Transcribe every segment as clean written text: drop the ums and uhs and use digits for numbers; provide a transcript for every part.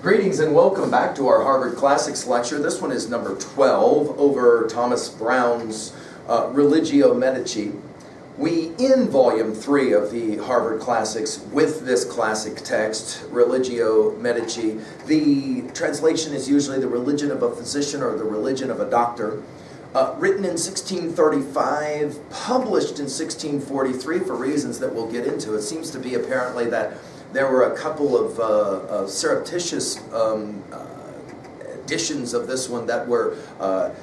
Greetings and welcome back to our Harvard Classics lecture. This one is number 12 over Thomas Browne's Religio Medici. We end volume 3 of the Harvard Classics with this classic text, Religio Medici. The translation is usually the religion of a physician or the religion of a doctor. Written in 1635, published in 1643 for reasons that we'll get into. It seems to be apparently that there were a couple of surreptitious editions of this one that were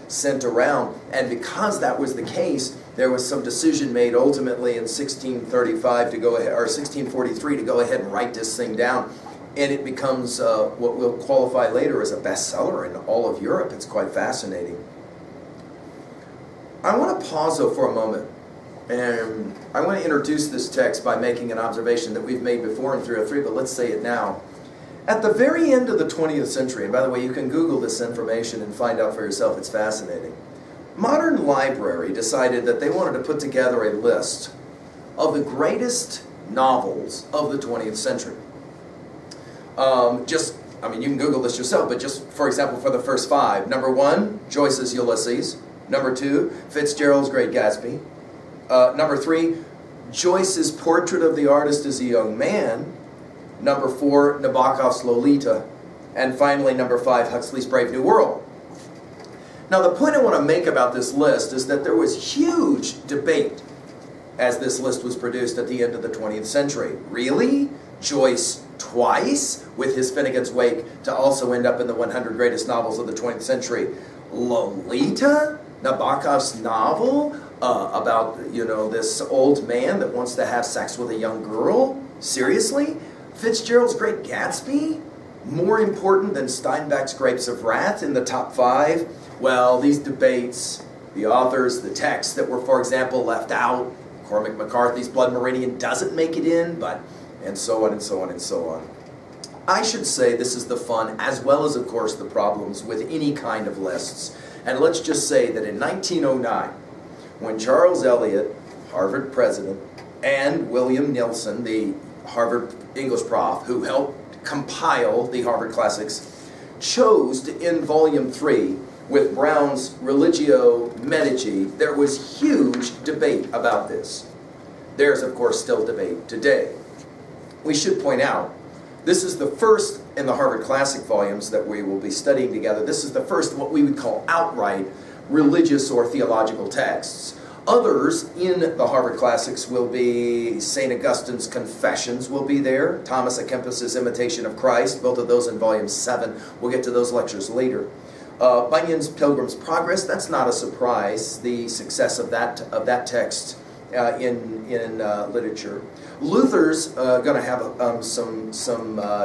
sent around, and because that was the case, there was some decision made ultimately in 1635 to go ahead, or 1643 to go ahead and write this thing down, and it becomes what we'll qualify later as a bestseller in all of Europe. It's quite fascinating. I want to pause though for a moment. And I want to introduce this text by making an observation that we've made before in 303, but let's say it now. At the very end of the 20th century, and by the way, you can Google this information and find out for yourself, it's fascinating. Modern Library decided that they wanted to put together a list of the greatest novels of the 20th century. You can Google this yourself, but just, for example, for the first 5. Number 1, Joyce's Ulysses. Number 2, Fitzgerald's Great Gatsby. Number 3, Joyce's Portrait of the Artist as a Young Man. Number 4, Nabokov's Lolita. And finally, number 5, Huxley's Brave New World. Now, the point I want to make about this list is that there was huge debate as this list was produced at the end of the 20th century. Really? Joyce twice, with his Finnegan's Wake, to also end up in the 100 greatest novels of the 20th century. Lolita? Nabokov's novel about, this old man that wants to have sex with a young girl? Seriously? Fitzgerald's Great Gatsby? More important than Steinbeck's Grapes of Wrath in the top 5? Well, these debates, the authors, the texts that were, for example, left out, Cormac McCarthy's Blood Meridian doesn't make it in, and so on and so on and so on. I should say this is the fun, as well as, of course, the problems with any kind of lists. And let's just say that in 1909, when Charles Eliot, Harvard president, and William Nelson, the Harvard English prof, who helped compile the Harvard Classics, chose to end volume 3 with Browne's Religio Medici, there was huge debate about this. There's, of course, still debate today. We should point out, this is the first in the Harvard Classic volumes that we will be studying together. This is the first what we would call outright religious or theological texts. Others in the Harvard Classics will be St. Augustine's Confessions will be there, Thomas à Kempis's Imitation of Christ, both of those in volume 7. We'll get to those lectures later. Bunyan's Pilgrim's Progress, that's not a surprise, the success of that text in literature. Luther's going to have some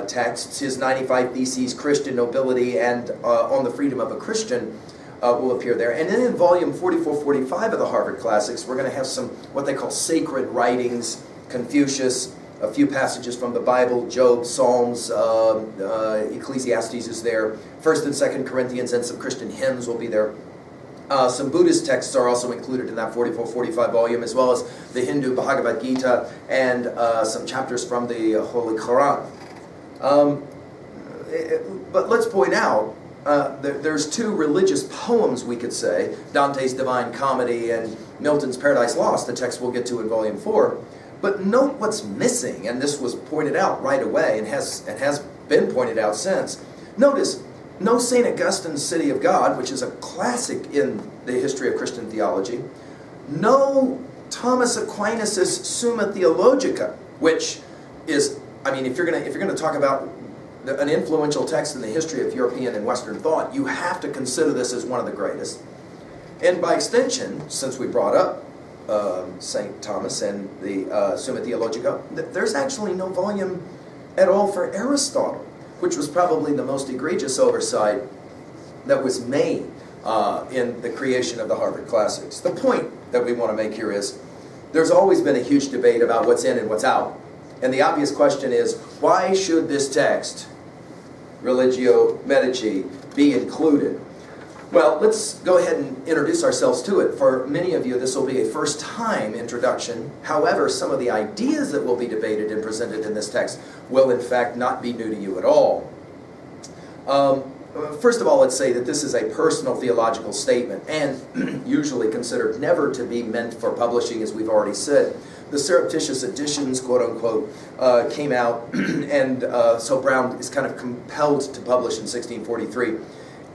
texts. His 95 Theses, Christian Nobility, and On the Freedom of a Christian will appear there. And then in volume 44-45 of the Harvard Classics, we're going to have some what they call sacred writings, Confucius, a few passages from the Bible, Job, Psalms, Ecclesiastes is there, 1st and 2nd Corinthians, and some Christian hymns will be there. Some Buddhist texts are also included in that 44-45 volume, as well as the Hindu Bhagavad Gita and some chapters from the Holy Quran. But let's point out, there's 2 religious poems, we could say, Dante's Divine Comedy and Milton's Paradise Lost, the text we'll get to in volume 4. But note what's missing, and this was pointed out right away and has been pointed out since. Notice, no St. Augustine's City of God, which is a classic in the history of Christian theology. No Thomas Aquinas' Summa Theologica, which is, if you're going to talk about an influential text in the history of European and Western thought, you have to consider this as one of the greatest. And by extension, since we brought up St. Thomas and the Summa Theologica, there's actually no volume at all for Aristotle, which was probably the most egregious oversight that was made in the creation of the Harvard Classics. The point that we want to make here is there's always been a huge debate about what's in and what's out. And the obvious question is, why should this text, Religio Medici, be included? Well, let's go ahead and introduce ourselves to it. For many of you, this will be a first-time introduction. However, some of the ideas that will be debated and presented in this text will, in fact, not be new to you at all. First of all, let's say that this is a personal theological statement and usually considered never to be meant for publishing, as we've already said. The surreptitious editions, quote unquote, came out, and so Browne is kind of compelled to publish in 1643.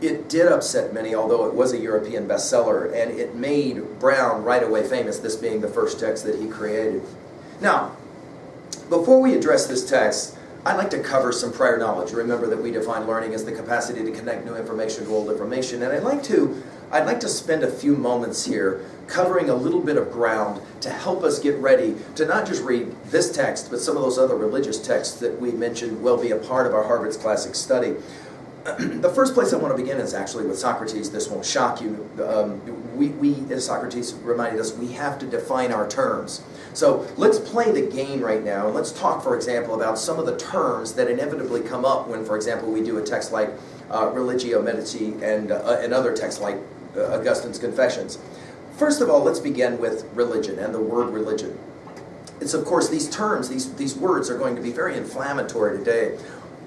It did upset many, although it was a European bestseller, and it made Browne right away famous, this being the first text that he created. Now, before we address this text, I'd like to cover some prior knowledge. Remember that we define learning as the capacity to connect new information to old information, and I'd like to spend a few moments here covering a little bit of ground to help us get ready to not just read this text, but some of those other religious texts that we mentioned will be a part of our Harvard's Classic Study. The first place I want to begin is actually with Socrates. This won't shock you. As Socrates reminded us, we have to define our terms. So let's play the game right now, and let's talk, for example, about some of the terms that inevitably come up when, for example, we do a text like Religio Medici and other texts like Augustine's Confessions. First of all, let's begin with religion and the word religion. It's, of course, these terms, these words are going to be very inflammatory today.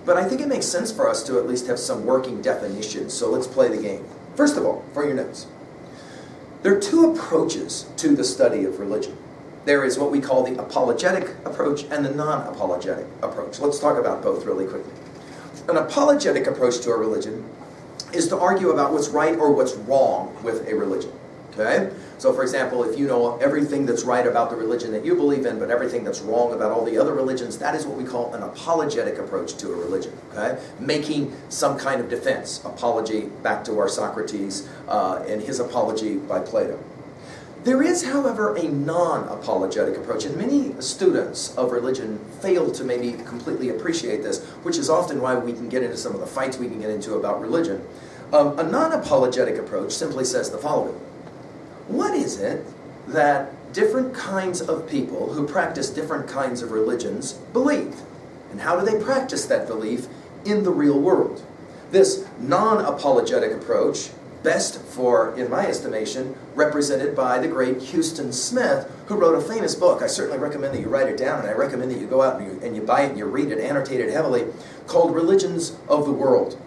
But I think it makes sense for us to at least have some working definitions, so let's play the game. First of all, for your notes, there are two approaches to the study of religion. There is what we call the apologetic approach and the non-apologetic approach. Let's talk about both really quickly. An apologetic approach to a religion is to argue about what's right or what's wrong with a religion. Okay? So, for example, if you know everything that's right about the religion that you believe in, but everything that's wrong about all the other religions, that is what we call an apologetic approach to a religion. Okay? Making some kind of defense. Apology, back to our Socrates and his apology by Plato. There is, however, a non-apologetic approach, and many students of religion fail to maybe completely appreciate this, which is often why we can get into some of the fights we can get into about religion. A non-apologetic approach simply says the following. What is it that different kinds of people who practice different kinds of religions believe? And how do they practice that belief in the real world? This non-apologetic approach, best for, in my estimation, represented by the great Houston Smith, who wrote a famous book. I certainly recommend that you write it down, and I recommend that you go out and you buy it and you read it, annotate it heavily, called Religions of the World.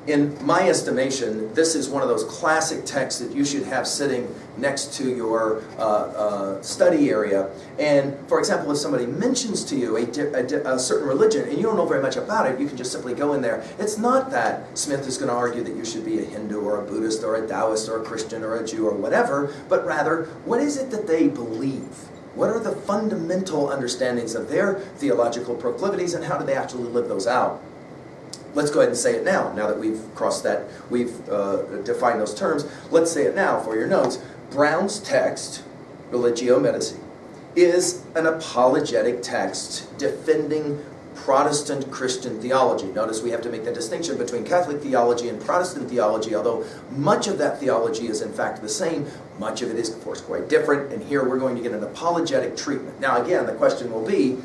In my estimation, this is one of those classic texts that you should have sitting next to your study area. And, for example, if somebody mentions to you a certain religion and you don't know very much about it, you can just simply go in there. It's not that Smith is going to argue that you should be a Hindu or a Buddhist or a Taoist or a Christian or a Jew or whatever, but rather, what is it that they believe? What are the fundamental understandings of their theological proclivities, and how do they actually live those out? Let's go ahead and say it now that we've crossed that, we've defined those terms. Let's say it now for your notes. Browne's text, Religio Medici, is an apologetic text defending Protestant Christian theology. Notice we have to make the distinction between Catholic theology and Protestant theology, although much of that theology is in fact the same. Much of it is, of course, quite different, and here we're going to get an apologetic treatment. Now again, the question will be,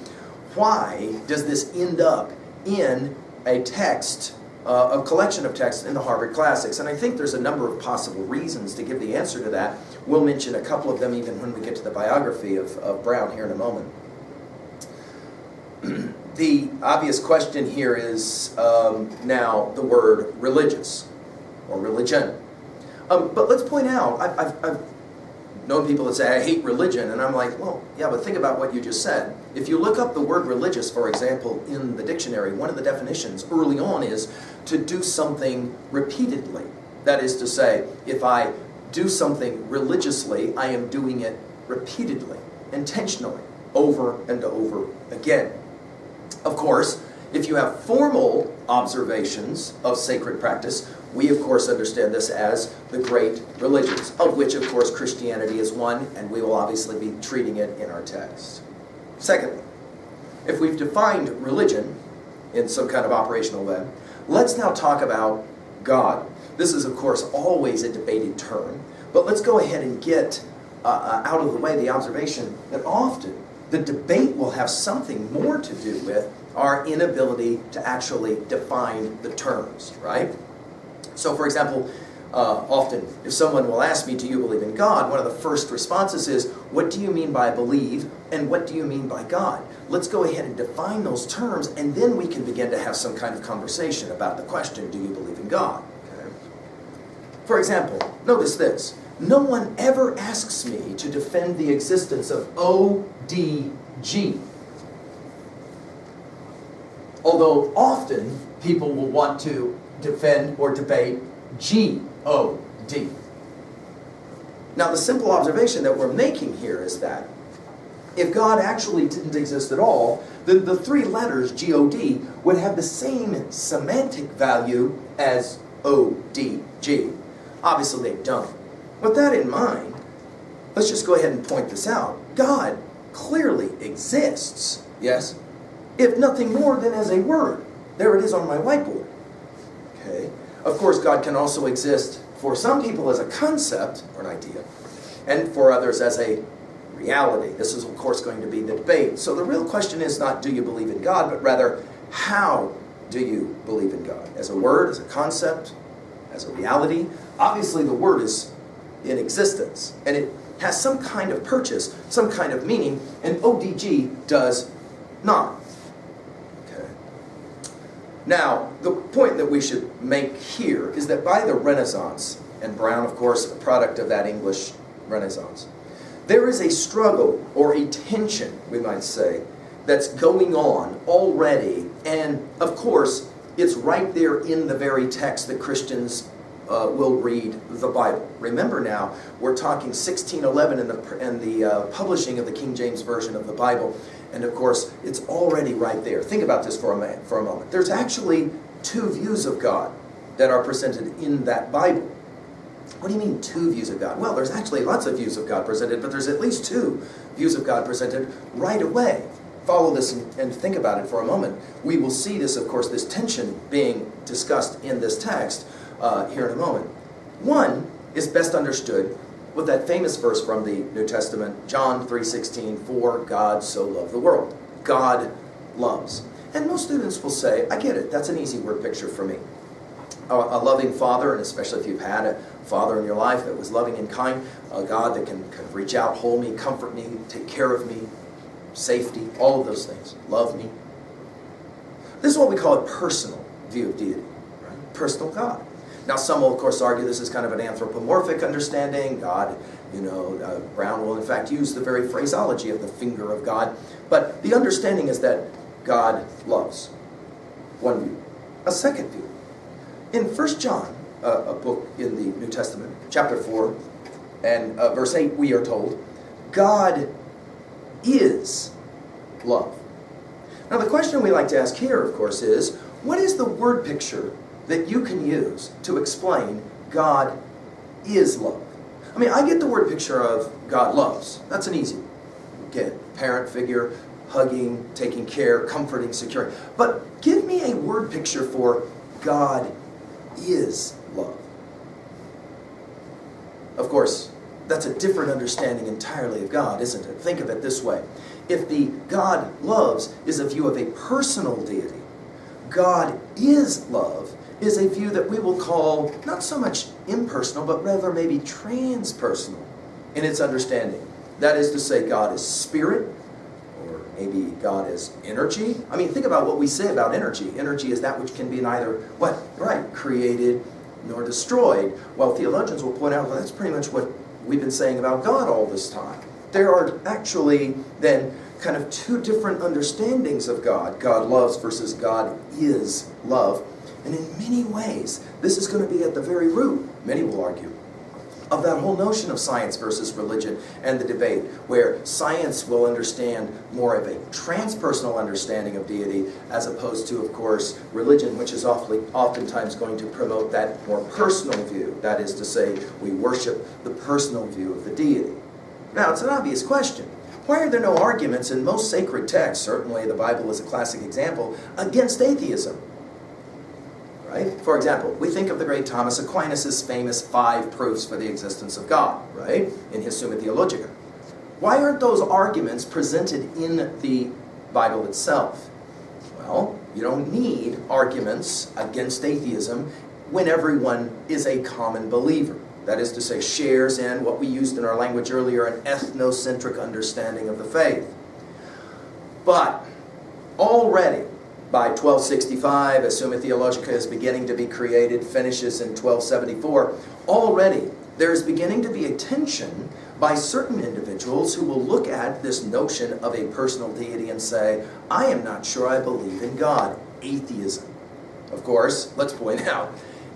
why does this end up in a text, a collection of texts in the Harvard Classics? And I think there's a number of possible reasons to give the answer to that. We'll mention a couple of them even when we get to the biography of Browne here in a moment. The obvious question here is now the word religious or religion. But let's point out, I've known people that say, I hate religion, and I'm like, well, yeah, but think about what you just said. If you look up the word religious, for example, in the dictionary, one of the definitions early on is to do something repeatedly. That is to say, if I do something religiously, I am doing it repeatedly, intentionally, over and over again. Of course, if you have formal observations of sacred practice, we of course understand this as the great religions, of which of course Christianity is one, and we will obviously be treating it in our text. Secondly, if we've defined religion in some kind of operational way, let's now talk about God. This is of course always a debated term, but let's go ahead and get out of the way the observation that often the debate will have something more to do with our inability to actually define the terms, right? So, for example, often if someone will ask me, do you believe in God? One of the first responses is, what do you mean by believe, and what do you mean by God? let's go ahead and define those terms, and then we can begin to have some kind of conversation about the question, do you believe in God? Okay. For example, notice this. No one ever asks me to defend the existence of ODG. Although often people will want to defend or debate G-O-D. Now the simple observation that we're making here is that if God actually didn't exist at all, then the three letters G-O-D would have the same semantic value as O-D-G. Obviously they don't. With that in mind, let's just go ahead and point this out. God clearly exists, yes? If nothing more than as a word. There it is on my whiteboard. Okay. Of course, God can also exist for some people as a concept or an idea, and for others as a reality. This is, of course, going to be the debate. So the real question is not do you believe in God, but rather how do you believe in God? As a word, as a concept, as a reality? Obviously, the word is in existence, and it has some kind of purchase, some kind of meaning, and ODG does not. Now, the point that we should make here is that by the Renaissance, and Browne, of course, a product of that English Renaissance, there is a struggle, or a tension, we might say, that's going on already, and of course, it's right there in the very text that Christians will read the Bible. Remember now, we're talking 1611 and the publishing of the King James Version of the Bible. And of course, it's already right there. Think about this for a moment. There's actually two views of God that are presented in that Bible. What do you mean two views of God? Well, there's actually lots of views of God presented, but there's at least two views of God presented right away. Follow this and think about it for a moment. We will see this, of course, this tension being discussed in this text here in a moment. One is best understood with that famous verse from the New Testament, John 3:16, for God so loved the world. God loves. And most students will say, I get it, that's an easy word picture for me. A loving father, and especially if you've had a father in your life that was loving and kind, a God that can reach out, hold me, comfort me, take care of me, safety, all of those things, love me. This is what we call a personal view of deity, right? Personal God. Now, some will, of course, argue this is kind of an anthropomorphic understanding. God, Browne will, in fact, use the very phraseology of the finger of God. But the understanding is that God loves. One view. A second view. In 1 John, a book in the New Testament, chapter 4, and verse 8, we are told, God is love. Now, the question we like to ask here, of course, is, what is the word picture that you can use to explain God is love? I mean, I get the word picture of God loves. That's an easy one. Get parent figure, hugging, taking care, comforting, securing. But give me a word picture for God is love. Of course, that's a different understanding entirely of God, isn't it? Think of it this way. If the God loves is a view of a personal deity, God is love is a view that we will call not so much impersonal, but rather maybe transpersonal in its understanding. That is to say, God is spirit, or maybe God is energy. I mean, think about what we say about energy. Energy is that which can be neither, what? Right, created nor destroyed. Well, theologians will point out, well, that's pretty much what we've been saying about God all this time. There are actually then kind of two different understandings of God. God loves versus God is love. And in many ways, this is going to be at the very root, many will argue, of that whole notion of science versus religion and the debate, where science will understand more of a transpersonal understanding of deity, as opposed to, of course, religion, which is oftentimes going to promote that more personal view. That is to say, we worship the personal view of the deity. Now, it's an obvious question. Why are there no arguments in most sacred texts, certainly the Bible is a classic example, against atheism? Right? For example, we think of the great Thomas Aquinas' famous 5 proofs for the existence of God, right? In his Summa Theologica. Why aren't those arguments presented in the Bible itself? Well, you don't need arguments against atheism when everyone is a common believer. That is to say, shares in what we used in our language earlier, an ethnocentric understanding of the faith. But already by 1265, as Summa Theologica is beginning to be created, finishes in 1274, already there's beginning to be a tension by certain individuals who will look at this notion of a personal deity and say, I am not sure I believe in God. Atheism. Of course, let's point out,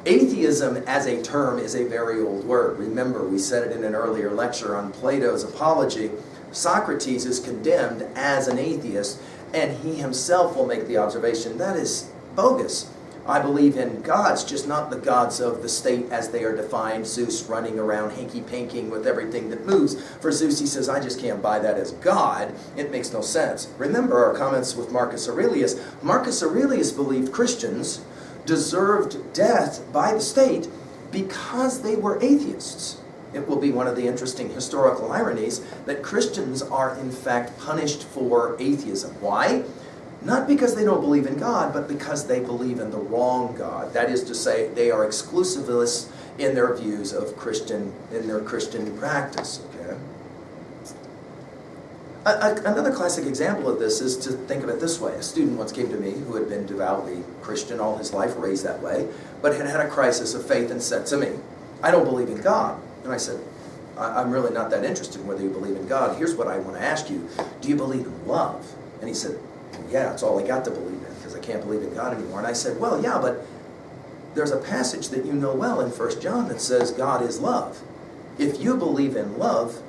atheism as a term is a very old word. Remember, we said it in an earlier lecture on Plato's Apology. Socrates is condemned as an atheist, and he himself will make the observation, that is bogus. I believe in gods, just not the gods of the state as they are defined, Zeus running around hanky-panking with everything that moves. For Zeus, he says, I just can't buy that as God. It makes no sense. Remember our comments with Marcus Aurelius. Marcus Aurelius believed Christians deserved death by the state because they were atheists. It will be one of the interesting historical ironies that Christians are in fact punished for atheism. Why? Not because they don't believe in God, but because they believe in the wrong God. That is to say, they are exclusivists in their views of in their Christian practice. Okay? Another classic example of this is to think of it this way. A student once came to me who had been devoutly Christian all his life, raised that way, but had had a crisis of faith and said to me, I don't believe in God. And I said, I'm really not that interested in whether you believe in God. Here's what I want to ask you. Do you believe in love? And he said, yeah, it's all I got to believe in because I can't believe in God anymore. And I said, well, yeah, but there's a passage that you know well in 1 John that says God is love. If you believe in love,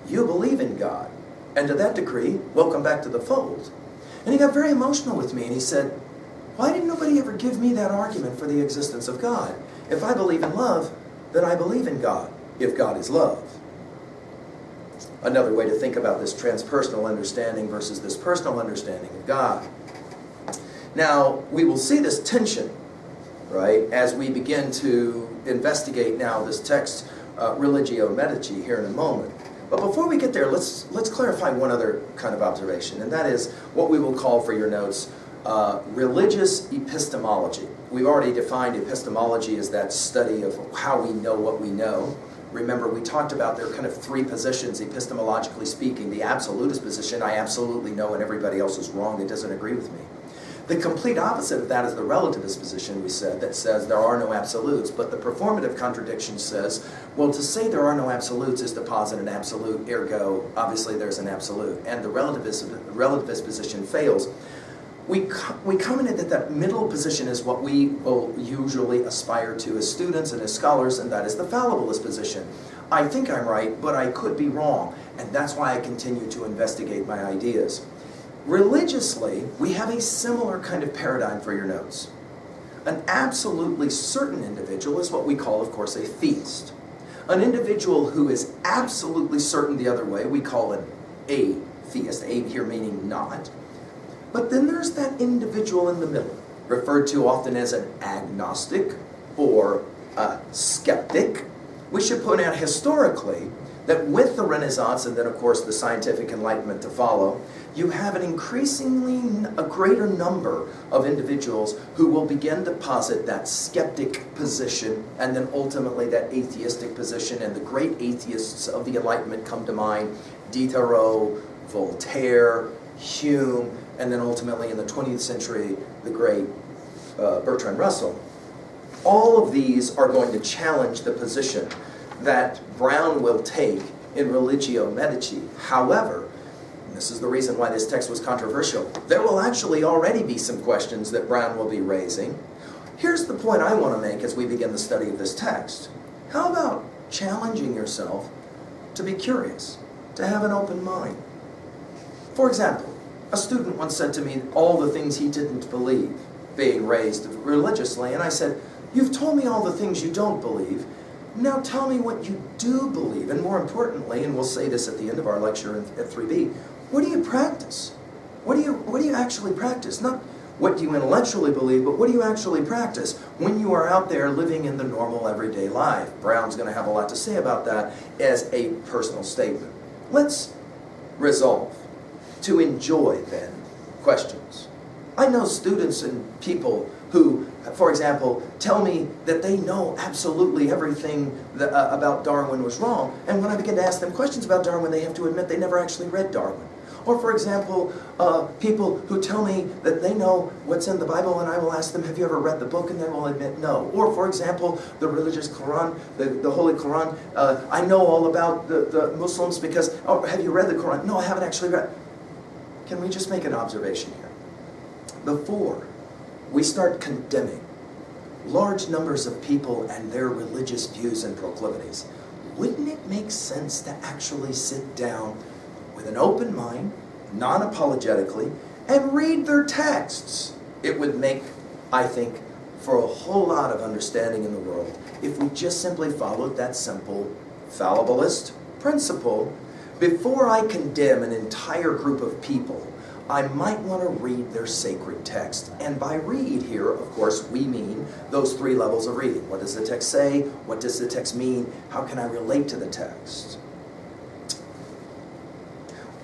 you believe in God. And to that degree, welcome back to the fold. And he got very emotional with me and he said, why did nobody ever give me that argument for the existence of God? If I believe in love, then I believe in God, if God is love. Another way to think about this transpersonal understanding versus this personal understanding of God. Now, we will see this tension, right, as we begin to investigate now this text, Religio Medici, here in a moment. But before we get there, let's clarify one other kind of observation, and that is what we will call for your notes, religious epistemology. We've already defined epistemology as that study of how we know what we know. Remember, we talked about there are kind of three positions, epistemologically speaking. The absolutist position, I absolutely know and everybody else is wrong, it doesn't agree with me. The complete opposite of that is the relativist position, we said, that says there are no absolutes. But the performative contradiction says, well, to say there are no absolutes is to posit an absolute, ergo, obviously there's an absolute. And the relativist position fails. We commented that that middle position is what we will usually aspire to as students and as scholars, and that is the fallibilist position. I think I'm right, but I could be wrong, and that's why I continue to investigate my ideas. Religiously, we have a similar kind of paradigm for your notes. An absolutely certain individual is what we call, of course, a theist. An individual who is absolutely certain the other way, we call an atheist, a here meaning not. But then there's that individual in the middle, referred to often as an agnostic or a skeptic. We should point out historically that with the Renaissance and then of course the scientific enlightenment to follow, you have a greater number of individuals who will begin to posit that skeptic position and then ultimately that atheistic position, and the great atheists of the Enlightenment come to mind, Diderot, Voltaire, Hume, and then ultimately in the 20th century, the great Bertrand Russell. All of these are going to challenge the position that Browne will take in Religio Medici. However, and this is the reason why this text was controversial, there will actually already be some questions that Browne will be raising. Here's the point I want to make as we begin the study of this text. How about challenging yourself to be curious, to have an open mind? For example, a student once said to me all the things he didn't believe, being raised religiously, and I said, you've told me all the things you don't believe, now tell me what you do believe, and more importantly, and we'll say this at the end of our lecture at 3B, what do you practice? What do you actually practice? Not what do you intellectually believe, but what do you actually practice when you are out there living in the normal everyday life? Browne's going to have a lot to say about that as a personal statement. Let's resolve to enjoy, then, questions. I know students and people who, for example, tell me that they know absolutely everything about Darwin was wrong, and when I begin to ask them questions about Darwin, they have to admit they never actually read Darwin. Or for example, people who tell me that they know what's in the Bible, and I will ask them, have you ever read the book? And they will admit no. Or for example, the religious Quran, the Holy Quran, I know all about the Muslims because, oh, have you read the Quran? No, I haven't actually read. Can we just make an observation here? Before we start condemning large numbers of people and their religious views and proclivities, wouldn't it make sense to actually sit down with an open mind, non-apologetically, and read their texts? It would make, I think, for a whole lot of understanding in the world if we just simply followed that simple fallibilist principle. Before I condemn an entire group of people, I might want to read their sacred text. And by read here, of course, we mean those three levels of reading. What does the text say? What does the text mean? How can I relate to the text?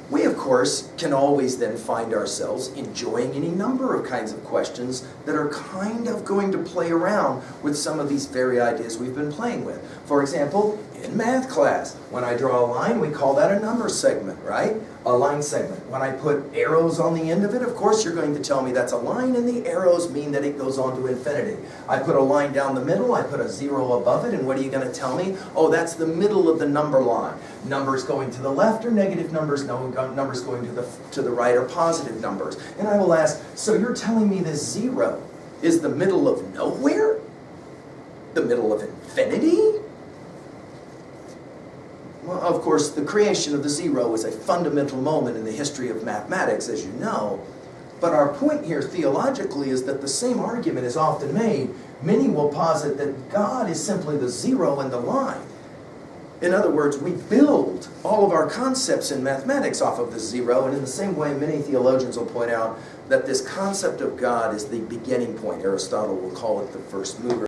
We, of course, can always then find ourselves enjoying any number of kinds of questions that are kind of going to play around with some of these very ideas we've been playing with. For example, in math class, when I draw a line, we call that a number segment, right? A line segment. When I put arrows on the end of it, of course, you're going to tell me that's a line, and the arrows mean that it goes on to infinity. I put a line down the middle, I put a zero above it, and what are you going to tell me? Oh, that's the middle of the number line. Numbers going to the left are negative numbers, no numbers going to the right are positive numbers. And I will ask, so you're telling me this zero is the middle of nowhere? The middle of infinity? Well, of course, the creation of the zero is a fundamental moment in the history of mathematics, as you know. But our point here theologically is that the same argument is often made. Many will posit that God is simply the zero and the line. In other words, we build all of our concepts in mathematics off of the zero, and in the same way, many theologians will point out that this concept of God is the beginning point. Aristotle will call it the first mover.